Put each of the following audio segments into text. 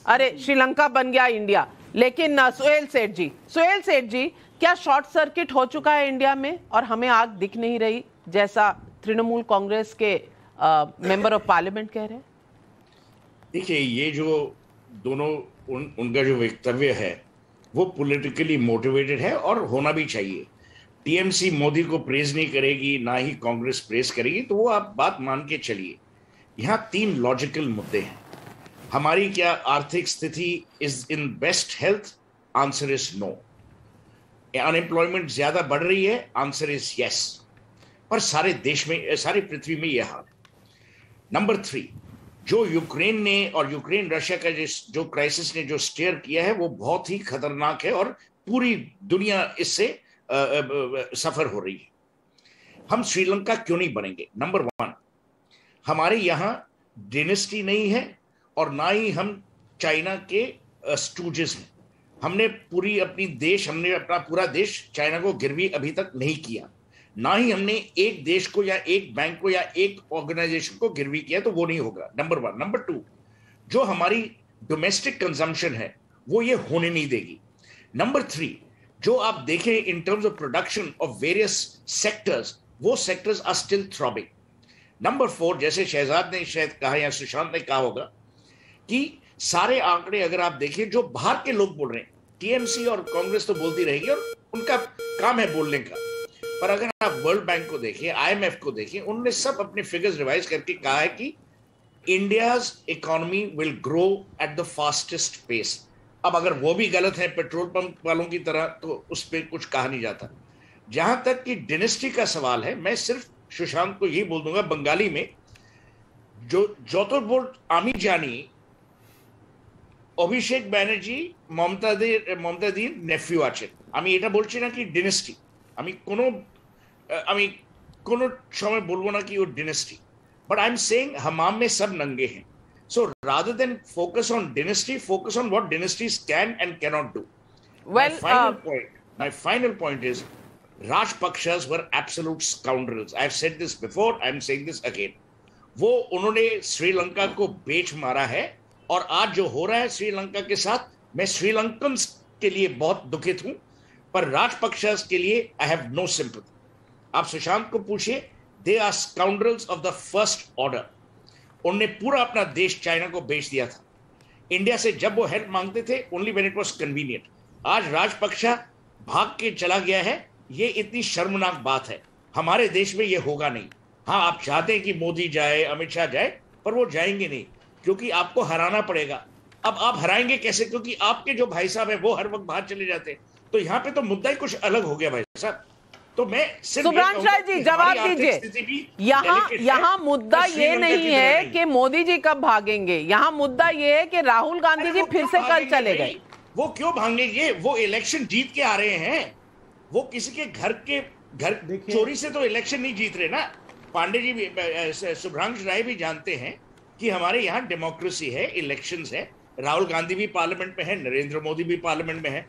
अरे श्रीलंका बन गया इंडिया। लेकिन सुहेल सेठ जी, क्या शॉर्ट सर्किट हो चुका है इंडिया में और हमें आग दिख नहीं रही, जैसा तृणमूल कांग्रेस के मेंबर ऑफ पार्लियामेंट कह रहे हैं? देखिए, ये जो दोनों उनका जो वक्तव्य है वो पॉलिटिकली मोटिवेटेड है और होना भी चाहिए। टीएमसी मोदी को प्रेज नहीं करेगी, ना ही कांग्रेस प्रेज करेगी, तो वो आप बात मान के चलिए। यहाँ 3 लॉजिकल मुद्दे हैं। हमारी क्या आर्थिक स्थिति is in best health? Answer is no. Unemployment ज्यादा बढ़ रही है? Answer is yes. पर सारे देश में, सारी पृथ्वी में यह हाल है। नंबर 3, जो यूक्रेन ने और यूक्रेन रशिया का जो क्राइसिस ने जो स्टेयर किया है वो बहुत ही खतरनाक है और पूरी दुनिया इससे सफर हो रही है। हम श्रीलंका क्यों नहीं बनेंगे? नंबर 1, हमारे यहां डायनेस्टी नहीं है और ना ही हम चाइना के स्टूजेस हैं। हमने हमने अपना पूरा देश चाइना को गिरवी अभी तक नहीं किया, ना ही हमने एक देश को या एक बैंक को या एक ऑर्गेनाइजेशन को गिरवी किया, तो वो नहीं होगा। नंबर 1। नंबर 2, जो हमारी डोमेस्टिक कंजम्पशन है वो ये होने नहीं देगी। नंबर 3, जो आप देखें in terms of production of various sectors, वो sectors are still throbbing. Number 4, जैसे शहजाद ने शायद कहा या सुशांत ने कहा होगा कि सारे आंकड़े अगर आप देखें जो बाहर के लोग बोल रहे हैं, टीएमसी और कांग्रेस तो बोलती रहेगी और उनका काम है बोलने का, पर अगर आप वर्ल्ड बैंक को देखें, आईएमएफ को देखें, उन्होंने सब अपने फिगर्स रिवाइज करके कहा है कि India's economy will grow at the fastest pace. अब अगर वो भी गलत है पेट्रोल पंप वालों की तरह, तो उस पर कुछ कहा नहीं जाता। जहां तक कि डायनेस्टी का सवाल है, मैं सिर्फ सुशांत को यही बोल दूंगा बंगाली में, जो बोल आमी जानी অভিষেক ব্যানার্জি মমতাদির নেফিউ আছেন। আমি এটা বলছি না কি ডিনেস্টি, আমি কোনো সময় বলবো না কি ও ডিনেস্টি, বাট আই এম সেইং हमाम में सब नंगे हैं। So rather than focus on dynasty, focus on what dynasties can and cannot do. Well, my final point is Rajpaksas were absolute scoundrels. I've said this before, I'm saying this again. वो उन्होंने श्रीलंका को बेच मारा है और आज जो हो रहा है श्रीलंका के साथ, मैं श्रीलंकन्स के लिए बहुत दुखित हूं, पर राजपक्षास के लिए आई हैव नो सिंपैथी। आप सुशांत को पूछिए, they are scoundrels of the first order. उन्होंने पूरा अपना देश चाइना को बेच दिया था। इंडिया से जब वो हेल्प मांगते थे only when it was convenient. आज राजपक्षा भाग के चला गया है, ये इतनी शर्मनाक बात है। हमारे देश में ये होगा नहीं। हाँ, आप चाहते हैं कि मोदी जाए, अमित शाह जाए, पर वो जाएंगे नहीं, क्योंकि आपको हराना पड़ेगा। अब आप हराएंगे कैसे? क्योंकि आपके जो भाई साहब है वो हर वक्त बाहर चले जाते हैं। तो यहाँ पे तो मुद्दा ही कुछ अलग हो गया भाई साहब। तो मैं सुब्रांश राय जी जवाब दीजिए। यहाँ मुद्दा ये नहीं है कि मोदी जी कब भागेंगे, यहाँ मुद्दा ये है कि राहुल गांधी जी फिर से कल चले गए। वो क्यों भागेंगे? वो इलेक्शन जीत के आ रहे हैं। वो किसी के घर चोरी से तो इलेक्शन नहीं जीत रहे ना। पांडे जी भी, सुब्रांश राय भी जानते हैं कि हमारे यहाँ डेमोक्रेसी है, इलेक्शंस है। राहुल गांधी भी पार्लियामेंट में है, नरेंद्र मोदी भी पार्लियामेंट में है,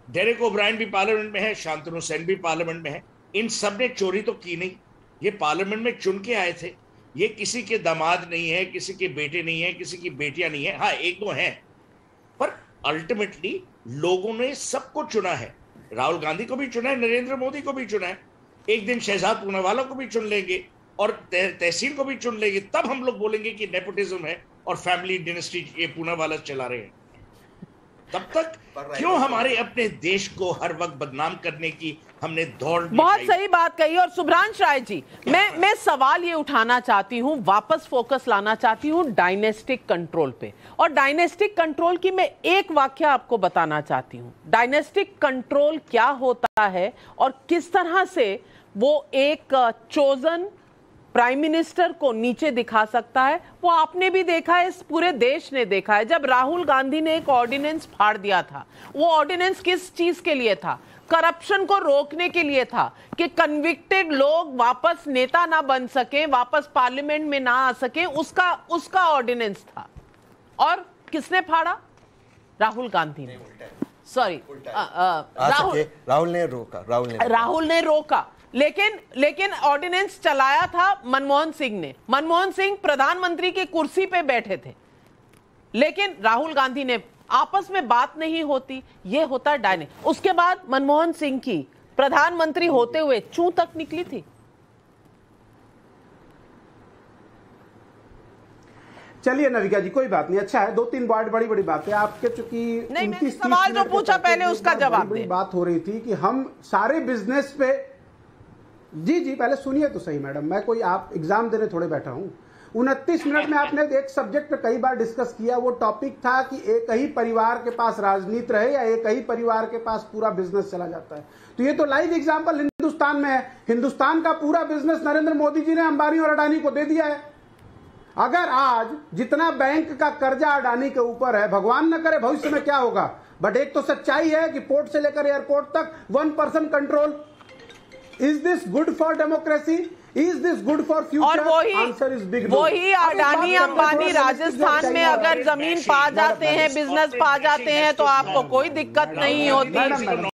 डेरेक ओब्रायन भी पार्लियामेंट में है, शांतनु सेन भी पार्लियामेंट में है। इन सब ने चोरी तो की नहीं, ये पार्लियामेंट में चुन के आए थे। ये किसी के दामाद नहीं है, किसी के बेटे नहीं है, किसी की बेटियां नहीं है। हाँ, एक दो हैं, पर अल्टीमेटली लोगों ने सबको चुना है। राहुल गांधी को भी चुना है, नरेंद्र मोदी को भी चुना है। एक दिन शहजाद पूनावाला को भी चुन लेंगे और तहसील को भी चुन लेंगे, तब हम लोग बोलेंगे कि नेपोटिज्म है और फैमिली डायनेस्टी ये पूनावाला चला रहे हैं। तब तक क्यों हमारे अपने देश को हर वक्त बदनाम करने की हमने दौड़? बहुत सही बात कही। और सुब्रांश राय जी, मैं सवाल ये उठाना चाहती हूँ, वापस फोकस लाना चाहती हूँ डायनेस्टिक कंट्रोल पे। और डायनेस्टिक कंट्रोल की मैं एक वाक्य आपको बताना चाहती हूँ। डायनेस्टिक कंट्रोल क्या होता है और किस तरह से वो एक चोजन प्राइम मिनिस्टर को नीचे दिखा सकता है, वो आपने भी देखा है, इस पूरे देश ने देखा है। जब राहुल गांधी ने एक ऑर्डिनेंस फाड़ दिया था, वो ऑर्डिनेंस किस चीज के लिए था? करप्शन को रोकने के लिए था कि कन्विक्टेड लोग वापस नेता ना बन सके, वापस पार्लियामेंट में ना आ सके, उसका ऑर्डिनेंस था। और किसने फाड़ा? राहुल गांधी ने। सॉरी, राहुल ने रोका। लेकिन ऑर्डिनेंस चलाया था मनमोहन सिंह ने। मनमोहन सिंह प्रधानमंत्री की कुर्सी पे बैठे थे। लेकिन राहुल गांधी ने आपस में बात नहीं होती, ये होता उसके बाद मनमोहन सिंह की प्रधानमंत्री होते हुए चूं तक निकली थी। चलिए नविका जी, कोई बात नहीं, अच्छा है, 2-3 बड़ी बड़ी बातें आपके, चूंकि नहीं, मैंने सवाल जो पूछा पहले उसका जवाब दे। बात हो रही थी कि हम सारे बिजनेस पे, जी पहले सुनिए तो सही मैडम, मैं कोई आप एग्जाम देने थोड़े बैठा हूं। 29 मिनट में आपने एक सब्जेक्ट पे कई बार डिस्कस किया, वो टॉपिक था कि एक ही परिवार के पास राजनीति रहे या एक ही परिवार के पास पूरा बिजनेस चला जाता है। तो ये तो लाइव एग्जांपल हिंदुस्तान में है। हिंदुस्तान का पूरा बिजनेस नरेंद्र मोदी जी ने अंबानी और अडानी को दे दिया है। अगर आज जितना बैंक का कर्जा अडानी के ऊपर है, भगवान न करे भविष्य में क्या होगा, बट एक तो सच्चाई है कि पोर्ट से लेकर एयरपोर्ट तक 1% control. Is this good for democracy? Is this good for future? Answer is big no. वही अडानी अंबानी राजस्थान में अगर जमीन पा जाते हैं, बिजनेस पा जाते हैं, तो आपको कोई दिक्कत नहीं होती।